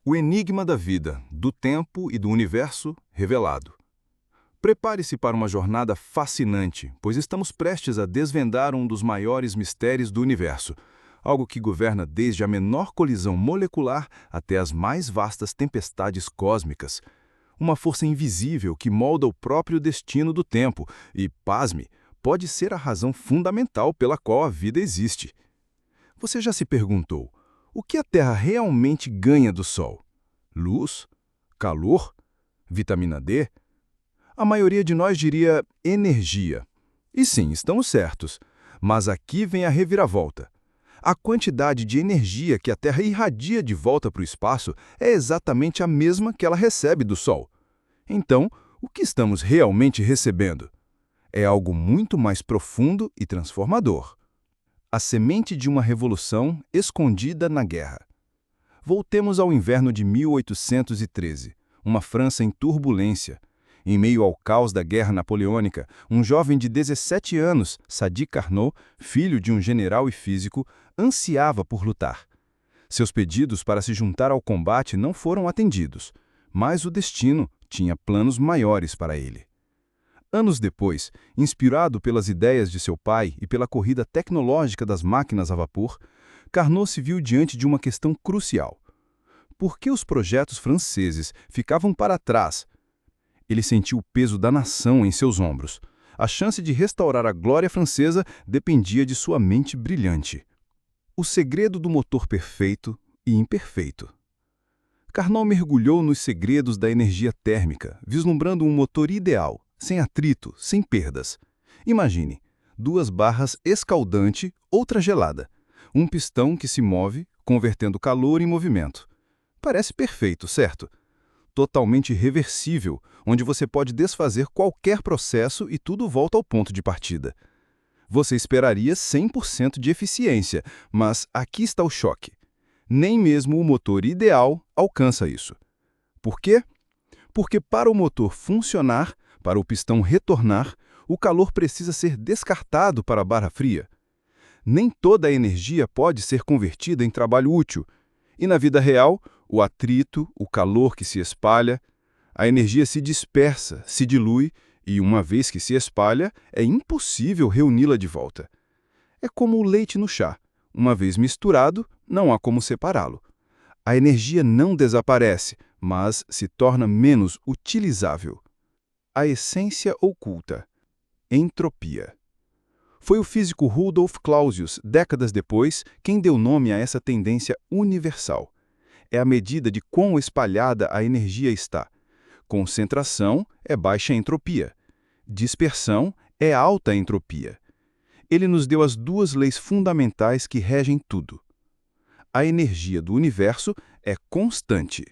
O enigma da vida, do tempo e do universo revelado. Prepare-se para uma jornada fascinante, pois estamos prestes a desvendar um dos maiores mistérios do universo, algo que governa desde a menor colisão molecular até as mais vastas tempestades cósmicas. Uma força invisível que molda o próprio destino do tempo e, pasme, pode ser a razão fundamental pela qual a vida existe. Você já se perguntou: o que a Terra realmente ganha do Sol? Luz? Calor? Vitamina D? A maioria de nós diria energia. E sim, estamos certos. Mas aqui vem a reviravolta. A quantidade de energia que a Terra irradia de volta para o espaço é exatamente a mesma que ela recebe do Sol. Então, o que estamos realmente recebendo? É algo muito mais profundo e transformador. A semente de uma revolução escondida na guerra. Voltemos ao inverno de 1813, uma França em turbulência. Em meio ao caos da Guerra Napoleônica, um jovem de 17 anos, Sadi Carnot, filho de um general e físico, ansiava por lutar. Seus pedidos para se juntar ao combate não foram atendidos, mas o destino tinha planos maiores para ele. Anos depois, inspirado pelas ideias de seu pai e pela corrida tecnológica das máquinas a vapor, Carnot se viu diante de uma questão crucial. Por que os projetos franceses ficavam para trás? Ele sentiu o peso da nação em seus ombros. A chance de restaurar a glória francesa dependia de sua mente brilhante. O segredo do motor perfeito e imperfeito. Carnot mergulhou nos segredos da energia térmica, vislumbrando um motor ideal, sem atrito, sem perdas. Imagine, 2 barras escaldante, outra gelada. Um pistão que se move, convertendo calor em movimento. Parece perfeito, certo? Totalmente reversível, onde você pode desfazer qualquer processo e tudo volta ao ponto de partida. Você esperaria 100% de eficiência, mas aqui está o choque. Nem mesmo o motor ideal alcança isso. Por quê? Porque para o motor funcionar, para o pistão retornar, o calor precisa ser descartado para a barra fria. Nem toda a energia pode ser convertida em trabalho útil. E na vida real, o atrito, o calor que se espalha, a energia se dispersa, se dilui, e uma vez que se espalha, é impossível reuni-la de volta. É como o leite no chá. Uma vez misturado, não há como separá-lo. A energia não desaparece, mas se torna menos utilizável. A essência oculta. Entropia. Foi o físico Rudolf Clausius, décadas depois, quem deu nome a essa tendência universal. É a medida de quão espalhada a energia está. Concentração é baixa entropia. Dispersão é alta entropia. Ele nos deu as 2 leis fundamentais que regem tudo. A energia do universo é constante.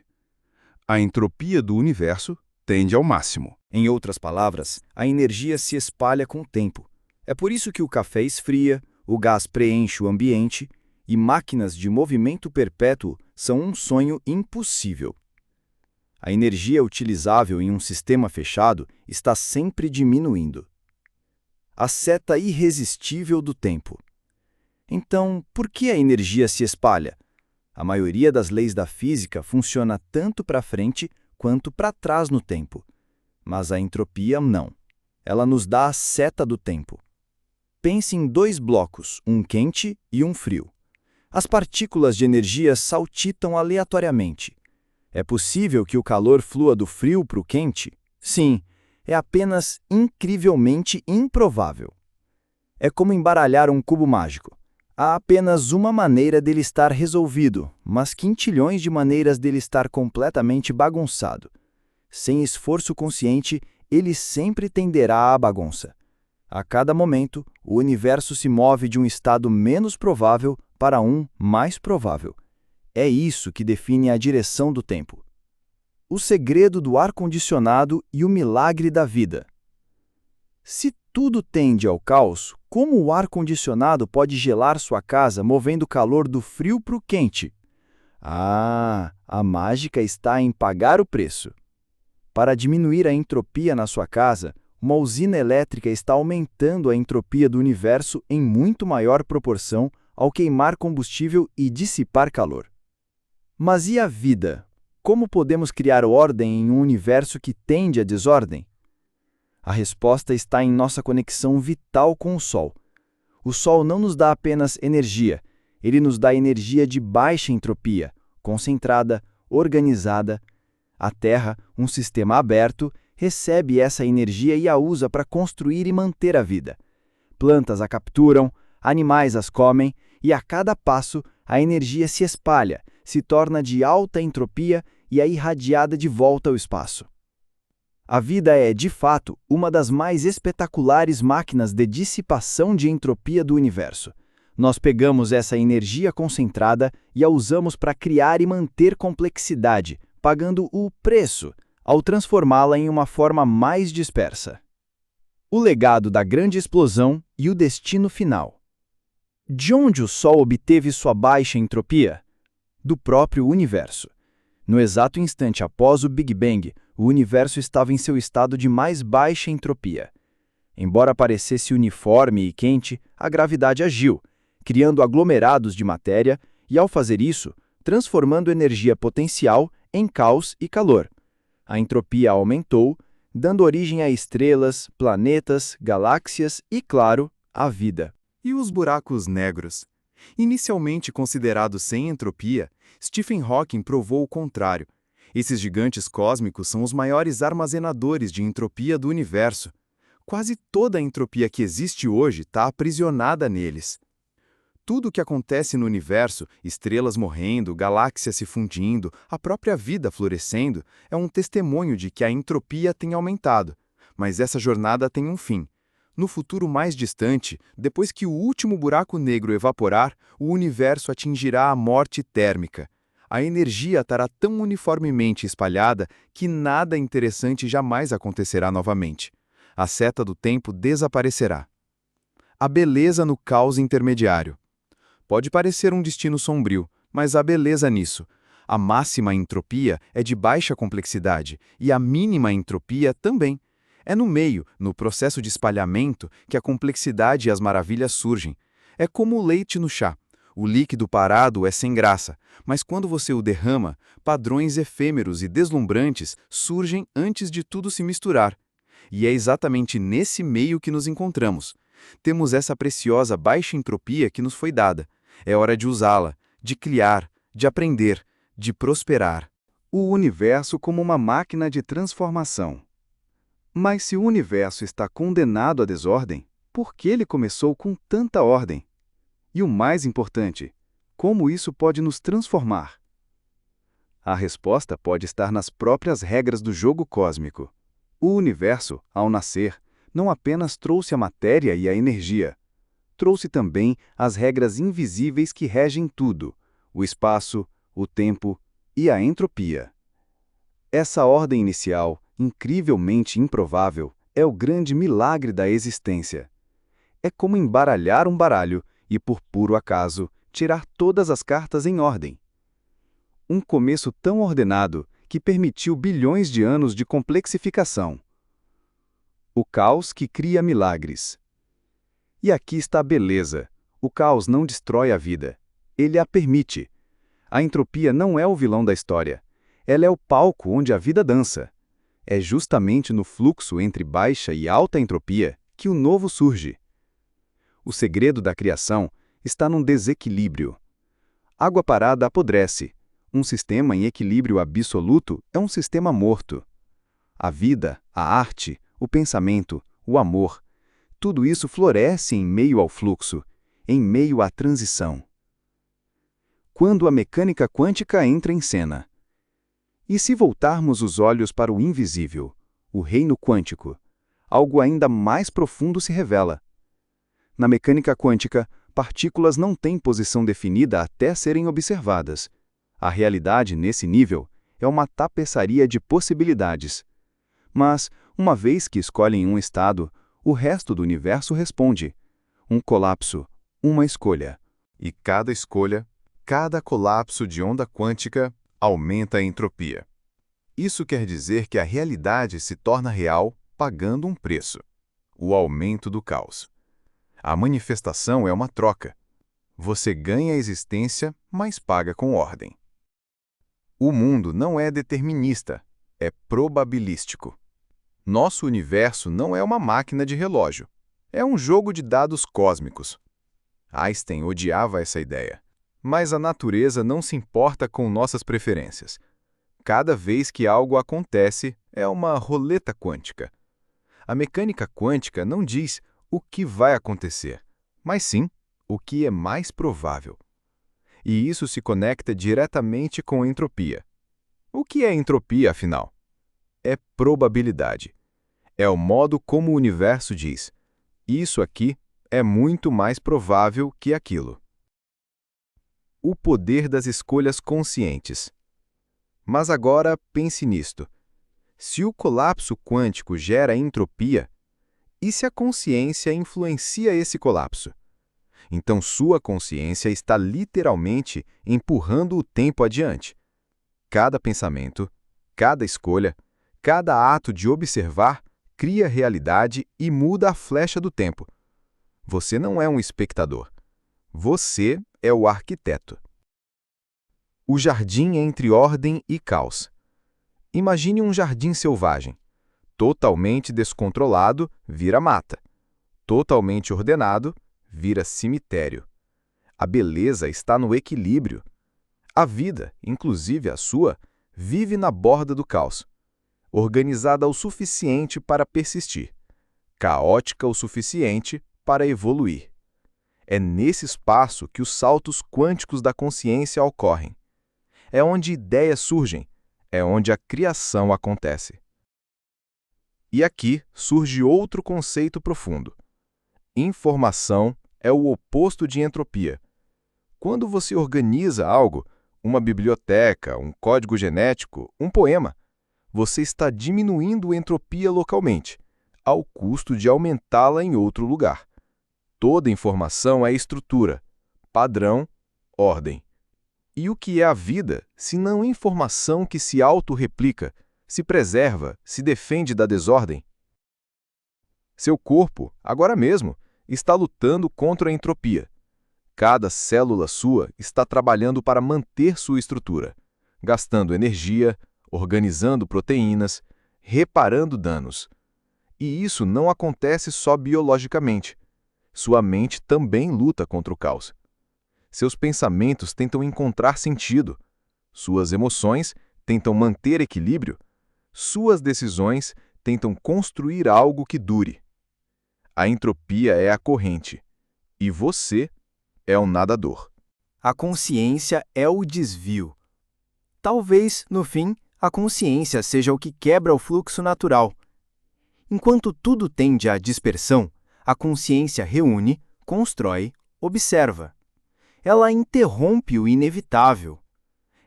A entropia do universo tende ao máximo. Em outras palavras, a energia se espalha com o tempo. É por isso que o café esfria, o gás preenche o ambiente e máquinas de movimento perpétuo são um sonho impossível. A energia utilizável em um sistema fechado está sempre diminuindo. A seta irresistível do tempo. Então, por que a energia se espalha? A maioria das leis da física funciona tanto para frente quanto para trás no tempo. Mas a entropia não. Ela nos dá a seta do tempo. Pense em 2 blocos, um quente e um frio. As partículas de energia saltitam aleatoriamente. É possível que o calor flua do frio para o quente? Sim, é apenas incrivelmente improvável. É como embaralhar um cubo mágico. Há apenas uma maneira dele estar resolvido, mas quintilhões de maneiras dele estar completamente bagunçado. Sem esforço consciente, ele sempre tenderá à bagunça. A cada momento, o universo se move de um estado menos provável para um mais provável. É isso que define a direção do tempo. O segredo do ar-condicionado e o milagre da vida. Se tudo tende ao caos, como o ar-condicionado pode gelar sua casa movendo o calor do frio para o quente? A mágica está em pagar o preço. Para diminuir a entropia na sua casa, uma usina elétrica está aumentando a entropia do universo em muito maior proporção ao queimar combustível e dissipar calor. Mas e a vida? como podemos criar ordem em um universo que tende à desordem? A resposta está em nossa conexão vital com o Sol. O Sol não nos dá apenas energia, ele nos dá energia de baixa entropia, concentrada, organizada. A Terra, um sistema aberto, recebe essa energia e a usa para construir e manter a vida. Plantas a capturam, animais as comem, e a cada passo a energia se espalha, se torna de alta entropia e é irradiada de volta ao espaço. A vida é, de fato, uma das mais espetaculares máquinas de dissipação de entropia do universo. Nós pegamos essa energia concentrada e a usamos para criar e manter complexidade, pagando o preço ao transformá-la em uma forma mais dispersa. O legado da grande explosão e o destino final. De onde o Sol obteve sua baixa entropia? Do próprio universo. No exato instante após o Big Bang, o universo estava em seu estado de mais baixa entropia. Embora parecesse uniforme e quente, a gravidade agiu, criando aglomerados de matéria e, ao fazer isso, transformando energia potencial em caos e calor. A entropia aumentou, dando origem a estrelas, planetas, galáxias e, claro, a vida. E os buracos negros? Inicialmente considerados sem entropia, Stephen Hawking provou o contrário. Esses gigantes cósmicos são os maiores armazenadores de entropia do universo. Quase toda a entropia que existe hoje está aprisionada neles. Tudo o que acontece no universo, estrelas morrendo, galáxias se fundindo, a própria vida florescendo, é um testemunho de que a entropia tem aumentado. Mas essa jornada tem um fim. No futuro mais distante, depois que o último buraco negro evaporar, o universo atingirá a morte térmica. A energia estará tão uniformemente espalhada que nada interessante jamais acontecerá novamente. A seta do tempo desaparecerá. A beleza no caos intermediário. Pode parecer um destino sombrio, mas há beleza nisso. A máxima entropia é de baixa complexidade e a mínima entropia também. É no meio, no processo de espalhamento, que a complexidade e as maravilhas surgem. É como o leite no chá. O líquido parado é sem graça, mas quando você o derrama, padrões efêmeros e deslumbrantes surgem antes de tudo se misturar. E é exatamente nesse meio que nos encontramos. Temos essa preciosa baixa entropia que nos foi dada. É hora de usá-la, de criar, de aprender, de prosperar. O universo como uma máquina de transformação. Mas se o universo está condenado à desordem, por que ele começou com tanta ordem? E o mais importante, como isso pode nos transformar? A resposta pode estar nas próprias regras do jogo cósmico. O universo, ao nascer, não apenas trouxe a matéria e a energia, trouxe também as regras invisíveis que regem tudo, o espaço, o tempo e a entropia. Essa ordem inicial, incrivelmente improvável, é o grande milagre da existência. É como embaralhar um baralho e, por puro acaso, tirar todas as cartas em ordem. Um começo tão ordenado que permitiu bilhões de anos de complexificação. O caos que cria milagres. E aqui está a beleza. O caos não destrói a vida. Ele a permite. A entropia não é o vilão da história. Ela é o palco onde a vida dança. É justamente no fluxo entre baixa e alta entropia que o novo surge. O segredo da criação está num desequilíbrio. Água parada apodrece. Um sistema em equilíbrio absoluto é um sistema morto. A vida, a arte, o pensamento, o amor, tudo isso floresce em meio ao fluxo, em meio à transição. Quando a mecânica quântica entra em cena. E se voltarmos os olhos para o invisível, o reino quântico, algo ainda mais profundo se revela. Na mecânica quântica, partículas não têm posição definida até serem observadas. A realidade, nesse nível, é uma tapeçaria de possibilidades. Mas, uma vez que escolhem um estado, o resto do universo responde. Um colapso, uma escolha. E cada escolha, cada colapso de onda quântica, aumenta a entropia. Isso quer dizer que a realidade se torna real pagando um preço: o aumento do caos. A manifestação é uma troca. Você ganha a existência, mas paga com ordem. O mundo não é determinista, é probabilístico. Nosso universo não é uma máquina de relógio, é um jogo de dados cósmicos. Einstein odiava essa ideia. Mas a natureza não se importa com nossas preferências. Cada vez que algo acontece, é uma roleta quântica. A mecânica quântica não diz o que vai acontecer, mas sim o que é mais provável. E isso se conecta diretamente com a entropia. O que é entropia, afinal? É probabilidade. É o modo como o universo diz: isso aqui é muito mais provável que aquilo. O poder das escolhas conscientes. Mas agora pense nisto. Se o colapso quântico gera entropia, e se a consciência influencia esse colapso? Então sua consciência está literalmente empurrando o tempo adiante. Cada pensamento, cada escolha, cada ato de observar cria realidade e muda a flecha do tempo. Você não é um espectador. Você é o arquiteto. O jardim entre ordem e caos. Imagine um jardim selvagem. Totalmente descontrolado, vira mata. Totalmente ordenado, vira cemitério. A beleza está no equilíbrio. A vida, inclusive a sua, vive na borda do caos. Organizada o suficiente para persistir. Caótica o suficiente para evoluir. É nesse espaço que os saltos quânticos da consciência ocorrem. É onde ideias surgem, é onde a criação acontece. E aqui surge outro conceito profundo. Informação é o oposto de entropia. Quando você organiza algo, uma biblioteca, um código genético, um poema, você está diminuindo a entropia localmente, ao custo de aumentá-la em outro lugar. Toda informação é estrutura, padrão, ordem. E o que é a vida, se não informação que se autorreplica, se preserva, se defende da desordem? Seu corpo, agora mesmo, está lutando contra a entropia. Cada célula sua está trabalhando para manter sua estrutura, gastando energia, organizando proteínas, reparando danos. E isso não acontece só biologicamente. Sua mente também luta contra o caos. Seus pensamentos tentam encontrar sentido. Suas emoções tentam manter equilíbrio. Suas decisões tentam construir algo que dure. A entropia é a corrente. E você é o nadador. A consciência é o desvio. Talvez, no fim, a consciência seja o que quebra o fluxo natural. Enquanto tudo tende à dispersão, a consciência reúne, constrói, observa. Ela interrompe o inevitável.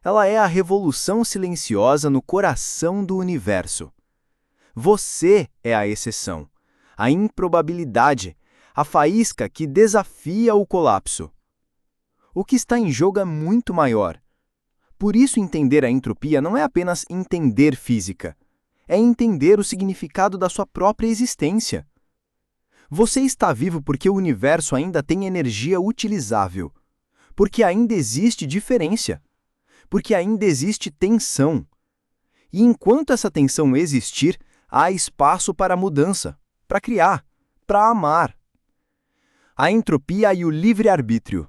Ela é a revolução silenciosa no coração do universo. Você é a exceção, a improbabilidade, a faísca que desafia o colapso. O que está em jogo é muito maior. Por isso, entender a entropia não é apenas entender física, é entender o significado da sua própria existência. Você está vivo porque o universo ainda tem energia utilizável, porque ainda existe diferença, porque ainda existe tensão. E enquanto essa tensão existir, há espaço para mudança, para criar, para amar. A entropia e o livre-arbítrio.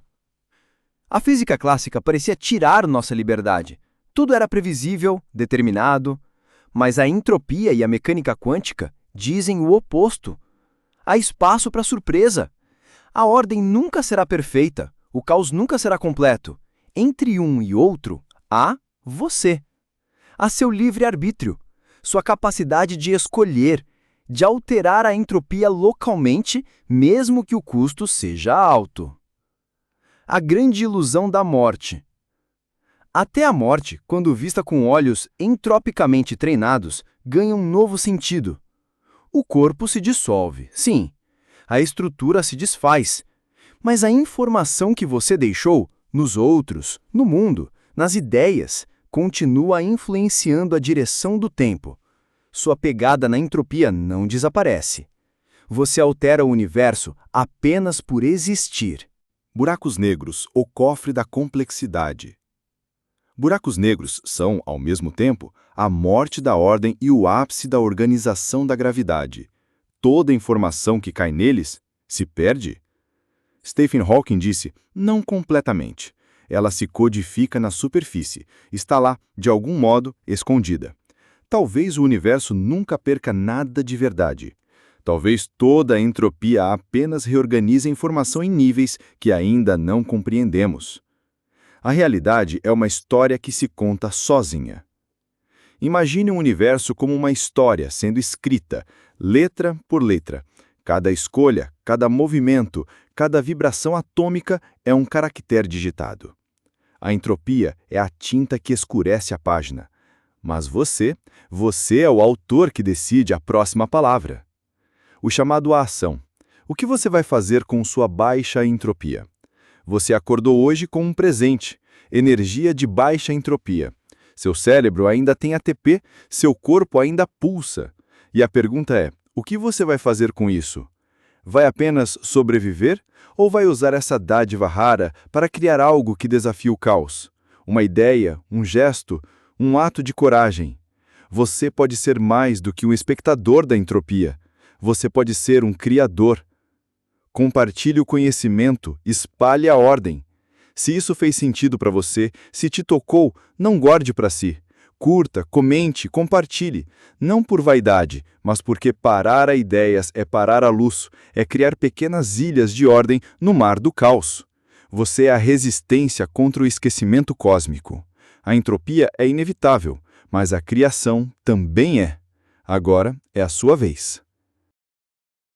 A física clássica parecia tirar nossa liberdade. Tudo era previsível, determinado, mas a entropia e a mecânica quântica dizem o oposto. Há espaço para surpresa. A ordem nunca será perfeita, o caos nunca será completo. Entre um e outro, há você. Há seu livre-arbítrio, sua capacidade de escolher, de alterar a entropia localmente, mesmo que o custo seja alto. A grande ilusão da morte. Até a morte, quando vista com olhos entropicamente treinados, ganha um novo sentido. O corpo se dissolve, sim. A estrutura se desfaz. Mas a informação que você deixou, nos outros, no mundo, nas ideias, continua influenciando a direção do tempo. Sua pegada na entropia não desaparece. Você altera o universo apenas por existir. Buracos negros, o cofre da complexidade. Buracos negros são, ao mesmo tempo, a morte da ordem e o ápice da organização da gravidade. Toda a informação que cai neles se perde. Stephen Hawking disse, não completamente. Ela se codifica na superfície, está lá, de algum modo, escondida. Talvez o universo nunca perca nada de verdade. Talvez toda a entropia apenas reorganize a informação em níveis que ainda não compreendemos. A realidade é uma história que se conta sozinha. Imagine o universo como uma história sendo escrita, letra por letra. Cada escolha, cada movimento, cada vibração atômica é um caractere digitado. A entropia é a tinta que escurece a página. Mas você é o autor que decide a próxima palavra. O chamado à ação. O que você vai fazer com sua baixa entropia? Você acordou hoje com um presente, energia de baixa entropia. Seu cérebro ainda tem ATP, seu corpo ainda pulsa. E a pergunta é, o que você vai fazer com isso? Vai apenas sobreviver ou vai usar essa dádiva rara para criar algo que desafie o caos? Uma ideia, um gesto, um ato de coragem. Você pode ser mais do que um espectador da entropia. Você pode ser um criador. Compartilhe o conhecimento, espalhe a ordem. Se isso fez sentido para você, se te tocou, não guarde para si. Curta, comente, compartilhe. Não por vaidade, mas porque parar a ideias é parar a luz, é criar pequenas ilhas de ordem no mar do caos. Você é a resistência contra o esquecimento cósmico. A entropia é inevitável, mas a criação também é. Agora é a sua vez.